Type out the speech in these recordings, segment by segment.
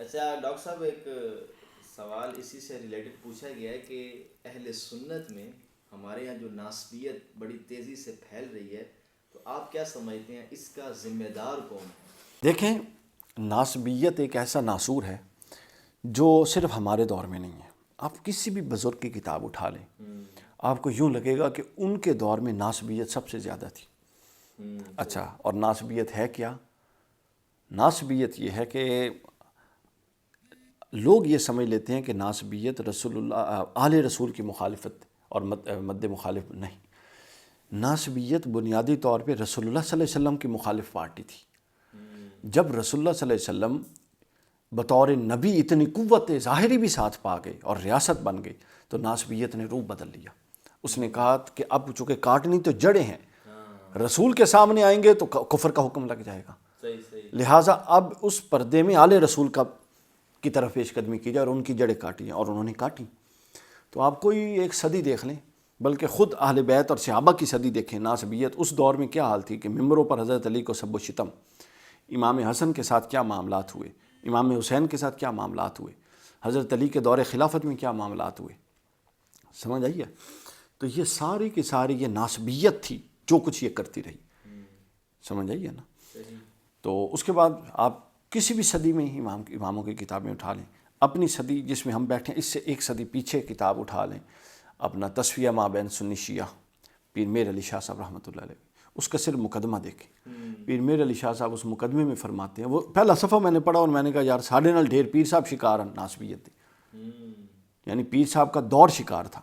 اچھا ڈاکٹر صاحب، ایک سوال اسی سے ریلیٹڈ پوچھا گیا ہے کہ اہل سنت میں ہمارے یہاں جو ناسبیت بڑی تیزی سے پھیل رہی ہے، تو آپ کیا سمجھتے ہیں اس کا ذمہ دار کون ہے؟ دیکھیں، ناسبیت ایک ایسا ناسور ہے جو صرف ہمارے دور میں نہیں ہے۔ آپ کسی بھی بزرگ کی کتاب اٹھا لیں، آپ کو یوں لگے گا کہ ان کے دور میں ناسبیت سب سے زیادہ تھی۔ اچھا، اور ناسبیت ہے کیا؟ ناسبیت یہ ہے کہ لوگ یہ سمجھ لیتے ہیں کہ ناسبیت رسول اللہ اہل رسول کی مخالفت اور مد مخالف نہیں۔ ناسبیت بنیادی طور پہ رسول اللہ صلی اللہ علیہ وسلم کی مخالف پارٹی تھی۔ جب رسول اللہ صلی اللہ علیہ وسلم بطور نبی اتنی قوت ظاہری بھی ساتھ پا گئے اور ریاست بن گئی، تو ناسبیت نے روح بدل لیا۔ اس نے کہا کہ اب چونکہ کاٹنی تو جڑیں ہیں، رسول کے سامنے آئیں گے تو کفر کا حکم لگ جائے گا، لہٰذا اب اس پردے میں آل رسول کی طرف پیش قدمی کی جائے اور ان کی جڑیں کاٹی ہیں، اور انہوں نے کاٹی۔ تو آپ کوئی ایک صدی دیکھ لیں، بلکہ خود اہل بیت اور صحابہ کی صدی دیکھیں۔ ناسبیت اس دور میں کیا حال تھی کہ ممبروں پر حضرت علی کو سب و شتم، امام حسن کے ساتھ کیا معاملات ہوئے، امام حسین کے ساتھ کیا معاملات ہوئے، حضرت علی کے دور خلافت میں کیا معاملات ہوئے، سمجھ آئیے؟ تو یہ ساری کی ساری یہ ناسبیت تھی جو کچھ یہ کرتی رہی، سمجھ آئیے نا؟ تو اس کے بعد آپ کسی بھی صدی میں اماموں کی کتابیں اٹھا لیں، اپنی صدی جس میں ہم بیٹھے ہیں اس سے ایک صدی پیچھے کتاب اٹھا لیں، اپنا تصفیہ ما بین سنی شیعہ، پیر میر علی شاہ صاحب رحمۃ اللہ علیہ، اس کا صرف مقدمہ دیکھیں۔ پیر میر علی شاہ صاحب اس مقدمے میں فرماتے ہیں، وہ پہلا صفحہ میں نے پڑھا اور میں نے کہا یار ساڑھے نال ڈھیر پیر صاحب شکار ہیں ناسبیت دی، یعنی پیر صاحب کا دور شکار تھا۔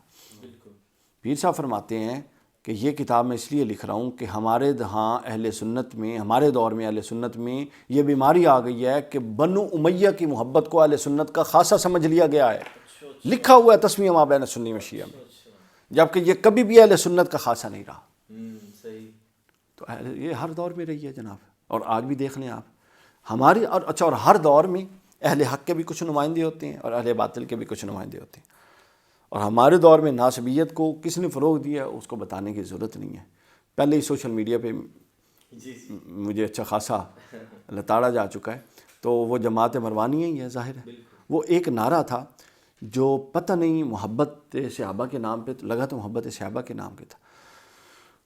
پیر صاحب فرماتے ہیں کہ یہ کتاب میں اس لیے لکھ رہا ہوں کہ ہمارے ہاں اہل سنت میں، ہمارے دور میں اہل سنت میں یہ بیماری آ گئی ہے کہ بنو امیہ کی محبت کو اہل سنت کا خاصہ سمجھ لیا گیا ہے، لکھا ہوا ہے تسمیہ ما بین سنی و شیعہ میں، جبکہ یہ کبھی بھی اہل سنت کا خاصہ نہیں رہا۔ تو یہ ہر دور میں رہی ہے جناب، اور آج بھی دیکھ لیں آپ ہماری، اور اچھا، اور ہر دور میں اہل حق کے بھی کچھ نمائندے ہوتے ہیں اور اہل باطل کے بھی کچھ نمائندے ہوتے ہیں، اور ہمارے دور میں ناسبیت کو کس نے فروغ دیا اس کو بتانے کی ضرورت نہیں ہے۔ پہلے ہی سوشل میڈیا پہ مجھے اچھا خاصا لتاڑا جا چکا ہے، تو وہ جماعت مروانی ہی ہے ظاہر ہے۔ وہ ایک نعرہ تھا جو پتہ نہیں محبت صحابہ کے نام پہ لگا، تو محبت صحابہ کے نام پہ تھا،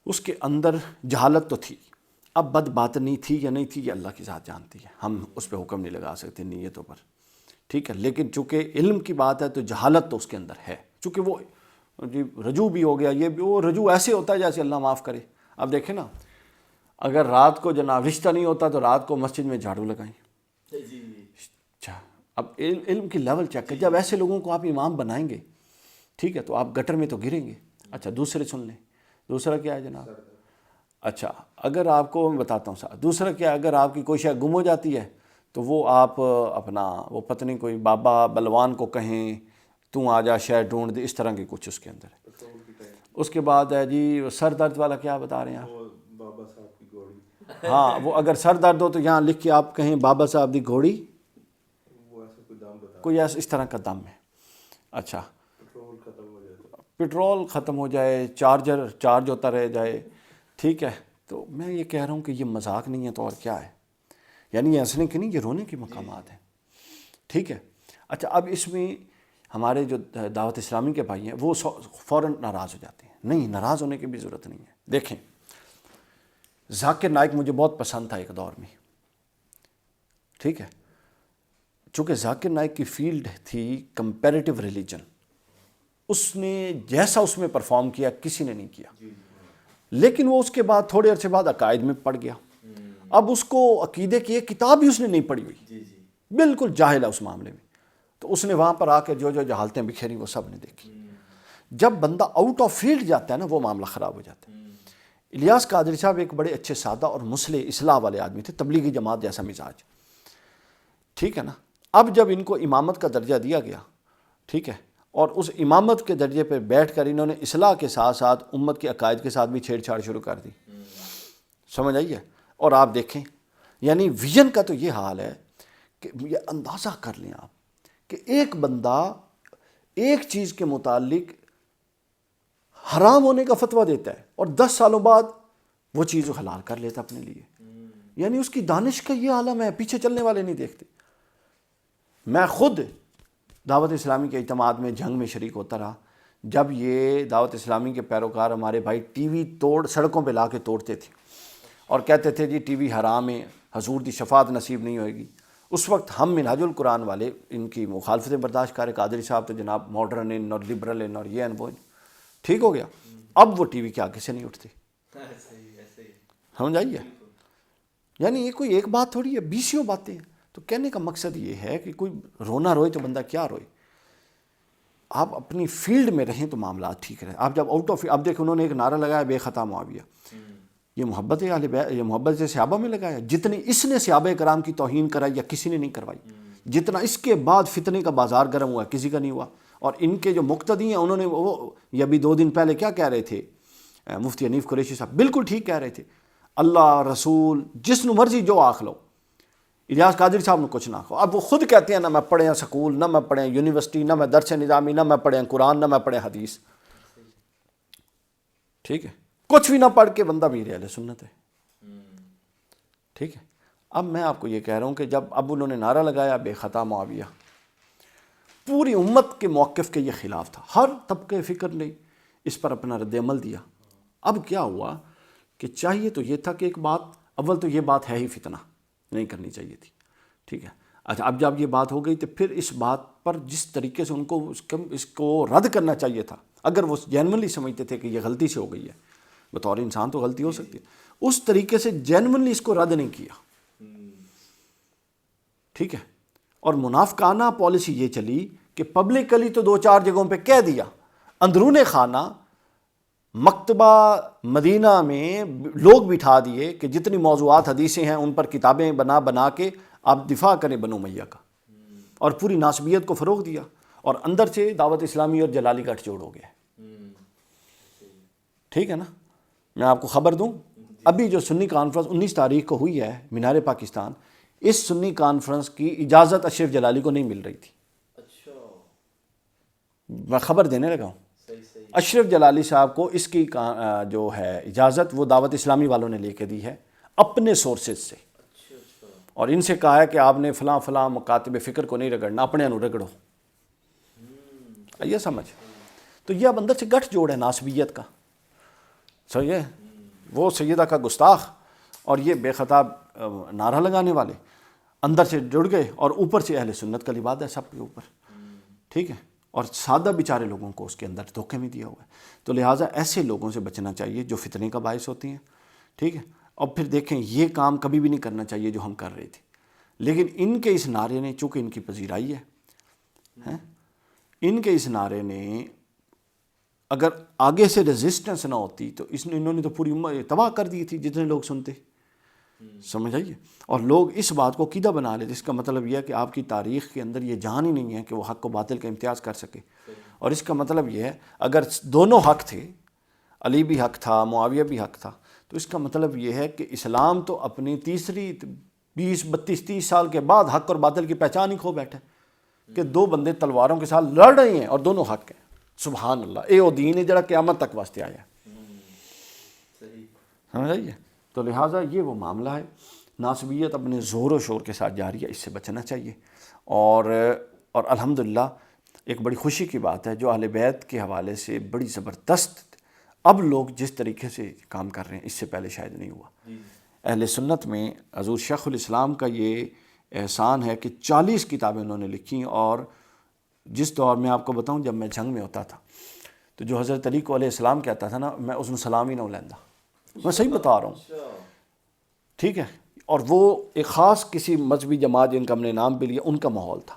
اس کے اندر جہالت تو تھی، اب بد باطنی تھی یا نہیں تھی یہ اللہ کی ذات جانتی ہے، ہم اس پہ حکم نہیں لگا سکتے نیتوں پر، ٹھیک ہے؟ لیکن چونکہ علم کی بات ہے تو جہالت تو اس کے اندر ہے، چونکہ وہ رجوع بھی ہو گیا، یہ بھی، وہ رجوع ایسے ہوتا ہے جیسے اللہ معاف کرے۔ اب دیکھیں نا، اگر رات کو جناب رشتہ نہیں ہوتا تو رات کو مسجد میں جھاڑو لگائیں۔ اچھا، اب علم کی لیول چیک کریں، جب ایسے لوگوں کو آپ امام بنائیں گے، ٹھیک ہے، تو آپ گٹر میں تو گریں گے۔ اچھا، دوسرے سن لیں، دوسرا کیا ہے جناب؟ اچھا، اگر آپ کو میں بتاتا ہوں صاحب، دوسرا کیا ہے، اگر آپ کی کوئی شے گم ہو جاتی ہے تو وہ آپ اپنا وہ پتنی کوئی بابا بلوان کو کہیں تو آ جا شے ڈھونڈ دے، اس طرح کی کچھ اس کے اندر ہے۔ اس کے بعد ہے جی سر درد والا، کیا بتا رہے ہیں آپ؟ بابا صاحب کی گھوڑی، ہاں، وہ اگر سر درد ہو تو یہاں لکھ کے آپ کہیں بابا صاحب دی گھوڑی، وہ ایسا کوئی دام بتا، کوئی ایسا اس طرح کا دم ہے۔ اچھا، پیٹرول ختم ہو جائے تو پیٹرول ختم ہو جائے، چارجر چارج ہوتا رہ جائے، ٹھیک ہے۔ تو میں یہ کہہ رہا ہوں کہ یہ مذاق نہیں ہے تو اور کیا ہے؟ یعنی یہ ہنسنے کی نہیں، یہ رونے کے مقامات ہیں، ٹھیک ہے۔ اچھا، اب اس میں ہمارے جو دعوت اسلامی کے بھائی ہیں وہ فوراً ناراض ہو جاتے ہیں، نہیں، ناراض ہونے کی بھی ضرورت نہیں ہے۔ دیکھیں، ذاکر نائک مجھے بہت پسند تھا ایک دور میں، ٹھیک ہے، چونکہ ذاکر نائک کی فیلڈ تھی کمپیریٹیو ریلیجن، اس نے جیسا اس میں پرفارم کیا کسی نے نہیں کیا، لیکن وہ اس کے بعد تھوڑے عرصے بعد عقائد میں پڑ گیا۔ اب اس کو عقیدے کی ایک کتاب بھی اس نے نہیں پڑھی ہوئی، بالکل جاہل ہے اس معاملے میں، تو اس نے وہاں پر آ کے جو جہالتیں بکھیری وہ سب نے دیکھی۔ جب بندہ آؤٹ آف فیلڈ جاتا ہے نا، وہ معاملہ خراب ہو جاتا ہے۔ الیاس قادری صاحب ایک بڑے اچھے سادہ اور مصلح اصلاح والے آدمی تھے، تبلیغی جماعت جیسا مزاج، ٹھیک ہے نا۔ اب جب ان کو امامت کا درجہ دیا گیا، ٹھیک ہے، اور اس امامت کے درجے پہ بیٹھ کر انہوں نے اصلاح کے ساتھ ساتھ امت کے عقائد کے ساتھ بھی چھیڑ چھاڑ شروع کر دی، سمجھ آئیے؟ اور آپ دیکھیں، یعنی ویژن کا تو یہ حال ہے کہ یہ اندازہ کر لیں آپ کہ ایک بندہ ایک چیز کے متعلق حرام ہونے کا فتویٰ دیتا ہے اور 10 سالوں بعد وہ چیز حلال کر لیتا اپنے لیے، یعنی اس کی دانش کا یہ عالم ہے، پیچھے چلنے والے نہیں دیکھتے۔ میں خود دعوت اسلامی کے اجتماعات میں جنگ میں شریک ہوتا رہا جب یہ دعوت اسلامی کے پیروکار ہمارے بھائی ٹی وی سڑکوں پہ لا کے توڑتے تھے اور کہتے تھے جی ٹی وی حرام ہے، حضور دی شفاعت نصیب نہیں ہوئے گی. اس وقت ہم منہاج القرآن والے ان کی مخالفتیں برداشت کرے، قادری صاحب تو جناب ماڈرن ہیں اور لبرل ہیں اور یہ ہیں وہ ہیں، ٹھیک ہو گیا. اب وہ ٹی وی کے آگے سے نہیں اٹھتے. سمجھ آئیے؟ یعنی یہ کوئی ایک بات تھوڑی ہے، بیسیوں باتیں ہیں. تو کہنے کا مقصد یہ ہے کہ کوئی رونا روئے تو بندہ کیا روئے. آپ اپنی فیلڈ میں رہیں تو معاملات ٹھیک رہیں. آپ جب آؤٹ آف، اب دیکھیں انہوں نے ایک نعرہ لگایا بے خطا معاویہ، یہ محبت اہل بیت، یہ محبت سے صحابہ میں لگایا. جتنی اس نے صحابہ کرام کی توہین کرائی یا کسی نے نہیں کروائی، جتنا اس کے بعد فتنے کا بازار گرم ہوا کسی کا نہیں ہوا. اور ان کے جو مقتدی ہیں انہوں نے وہ یہ ابھی 2 دن پہلے کیا کہہ رہے تھے مفتی حنیف قریشی صاحب، بالکل ٹھیک کہہ رہے تھے، اللہ رسول جس نو مرضی جو آکھ لو، الیاس قادری صاحب نے کچھ نہ کہو. اب وہ خود کہتے ہیں نہ میں پڑھے سکول، نہ میں پڑھے یونیورسٹی، نہ میں درس نظامی، نہ میں پڑھے قرآن، نہ میں پڑھے حدیث. ٹھیک ہے، کچھ بھی نہ پڑھ کے بندہ بھی اہل سنت ہے. ٹھیک ہے. اب میں آپ کو یہ کہہ رہا ہوں کہ جب اب انہوں نے نعرہ لگایا بے خطا معاویہ، پوری امت کے موقف کے یہ خلاف تھا. ہر طبقے فکر نے اس پر اپنا رد عمل دیا. اب کیا ہوا کہ چاہیے تو یہ تھا کہ ایک بات، اول تو یہ بات ہے ہی فتنہ، نہیں کرنی چاہیے تھی. ٹھیک ہے. اچھا اب جب یہ بات ہو گئی تو پھر اس بات پر جس طریقے سے ان کو اس کو رد کرنا چاہیے تھا، اگر وہ جینونلی سمجھتے تھے کہ یہ غلطی سے ہو گئی ہے، بطور انسان تو غلطی ہو سکتی ہے، اس طریقے سے جینونلی اس کو رد نہیں کیا. ٹھیک ہے. اور منافقانہ پالیسی یہ چلی کہ پبلکلی تو 2-4 جگہوں پہ کہہ دیا، اندرون خانہ مکتبہ مدینہ میں لوگ بٹھا دیے کہ جتنی موضوعات حدیثیں ہیں ان پر کتابیں بنا کے آپ دفاع کریں بنو امیہ کا، اور پوری ناسبیت کو فروغ دیا. اور اندر سے دعوت اسلامی اور جلالی گٹھ جوڑ ہو گیا. ٹھیک ہے نا. میں آپ کو خبر دوں، ابھی جو سنی کانفرنس 19 تاریخ کو ہوئی ہے مینار پاکستان، اس سنی کانفرنس کی اجازت اشرف جلالی کو نہیں مل رہی تھی. میں خبر دینے لگا ہوں. اشرف جلالی صاحب کو اس کی جو ہے اجازت وہ دعوت اسلامی والوں نے لے کے دی ہے اپنے سورسز سے، اور ان سے کہا ہے کہ آپ نے فلاں فلاں مکاتب فکر کو نہیں رگڑنا، اپنے انو رگڑو. یہ سمجھ. تو یہ اب اندر سے گٹھ جوڑ ہے ناسبیت کا. صحیح ہے. وہ سیدہ کا گستاخ اور یہ بے خطاب نعرہ لگانے والے اندر سے جڑ گئے، اور اوپر سے اہل سنت کا لباس ہے سب کے اوپر. ٹھیک ہے. اور سادہ بیچارے لوگوں کو اس کے اندر دھوکے میں دیا ہوا ہے. تو لہٰذا ایسے لوگوں سے بچنا چاہیے جو فتنے کا باعث ہوتی ہیں. ٹھیک ہے. اور پھر دیکھیں یہ کام کبھی بھی نہیں کرنا چاہیے جو ہم کر رہے تھے، لیکن ان کے اس نعرے نے چونکہ ان کی پذیرائی ہے، ان کے اس نعرے نے اگر آگے سے ریزسٹنس نہ ہوتی تو انہوں نے تو پوری امت تباہ کر دی تھی جتنے لوگ سنتے. سمجھ آئیے. اور لوگ اس بات کو عقیدہ بنا لے، جس کا مطلب یہ ہے کہ آپ کی تاریخ کے اندر یہ جان ہی نہیں ہے کہ وہ حق و باطل کا امتیاز کر سکے. اور اس کا مطلب یہ ہے اگر دونوں حق تھے، علی بھی حق تھا، معاویہ بھی حق تھا، تو اس کا مطلب یہ ہے کہ اسلام تو اپنی 30 سال کے بعد حق اور باطل کی پہچان ہی کھو بیٹھا کہ 2 بندے تلواروں کے ساتھ لڑ رہے ہیں اور دونوں حق ہیں. سبحان اللہ. اے او دین ہے جڑا قیامت تک واسطے آیا. سمجھ آئیے. تو لہٰذا یہ وہ معاملہ ہے. ناسبیت اپنے زور و شور کے ساتھ جاری ہے، اس سے بچنا چاہیے. اور الحمدللہ ایک بڑی خوشی کی بات ہے جو اہل بیت کے حوالے سے بڑی زبردست اب لوگ جس طریقے سے کام کر رہے ہیں اس سے پہلے شاید نہیں ہوا. اہل سنت میں حضور شیخ الاسلام کا یہ احسان ہے کہ 40 کتابیں انہوں نے لکھی. اور جس دور میں آپ کو بتاؤں، جب میں جنگ میں ہوتا تھا تو جو حضرت علی کو علیہ السلام کہتا تھا نا، میں اس میں سلام ہی نہ لیندہ. میں صحیح بتا رہا ہوں. ٹھیک ہے. اور وہ ایک خاص کسی مذہبی جماعت جن کا ہم نے نام بھی لیا، ان کا ماحول تھا.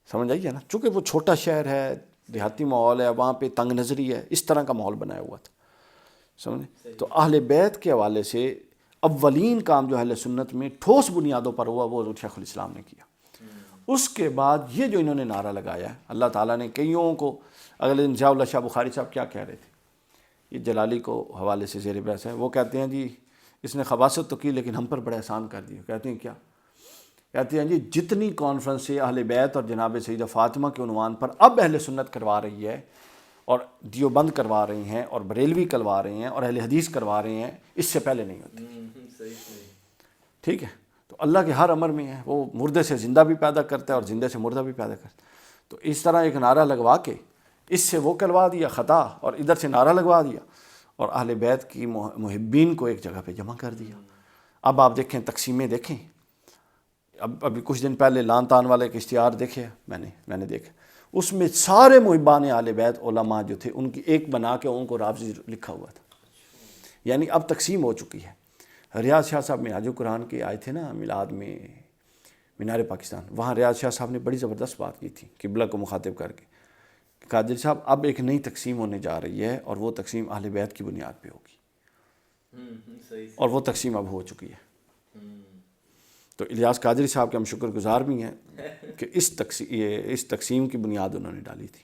سمجھ آئیے نا. چونکہ وہ چھوٹا شہر ہے، دیہاتی ماحول ہے، وہاں پہ تنگ نظری ہے، اس طرح کا ماحول بنایا ہوا تھا. سمجھے. تو اہل بیت کے حوالے سے اولین کام جو اہل سنت میں ٹھوس بنیادوں پر ہوا وہ حضور شیخ الاسلام نے کیا. اس کے بعد یہ جو انہوں نے نعرہ لگایا ہے، اللہ تعالیٰ نے کئیوں کو، اگلے دن ضیاء اللہ شاہ بخاری صاحب کیا کہہ رہے تھے، یہ جلالی کو حوالے سے زیر بحث ہے، وہ کہتے ہیں جی اس نے خباثت تو کی لیکن ہم پر بڑے احسان کر دیے. کہتے ہیں کیا؟ کہتے ہیں جی جتنی کانفرنس اہل بیت اور جناب سیدہ فاطمہ کے عنوان پر اب اہل سنت کروا رہی ہے، اور دیوبند کروا رہی ہیں، اور بریلوی کروا رہے ہیں، اور اہل حدیث کروا رہے ہیں، اس سے پہلے نہیں ہوتی. ٹھیک ہے. تو اللہ کے ہر امر میں ہے، وہ مردے سے زندہ بھی پیدا کرتا ہے اور زندے سے مردہ بھی پیدا کرتا ہے۔ تو اس طرح ایک نعرہ لگوا کے اس سے وہ کروا دیا خطا، اور ادھر سے نعرہ لگوا دیا، اور اہل بیت کی محبین کو ایک جگہ پہ جمع کر دیا۔ اب آپ دیکھیں تقسیمیں دیکھیں، ابھی کچھ دن پہلے لان تان والے ایک اشتہار دیکھے میں نے دیکھا، اس میں سارے محبان اہل بیت علماء جو تھے ان کی ایک بنا کے ان کو رافضی لکھا ہوا تھا۔ یعنی اب تقسیم ہو چکی ہے۔ ریاض شاہ صاحب معراج قرآن کے آئے تھے نا میلاد میں مینار پاکستان، وہاں ریاض شاہ صاحب نے بڑی زبردست بات کی تھی قبلہ کو مخاطب کر کے، قادری صاحب اب ایک نئی تقسیم ہونے جا رہی ہے، اور وہ تقسیم اہل بیت کی بنیاد پہ ہوگی، اور وہ تقسیم اب ہو چکی ہے۔ تو الیاس قادری صاحب کے ہم شکر گزار بھی ہیں کہ اس تقسیم کی بنیاد انہوں نے ڈالی تھی۔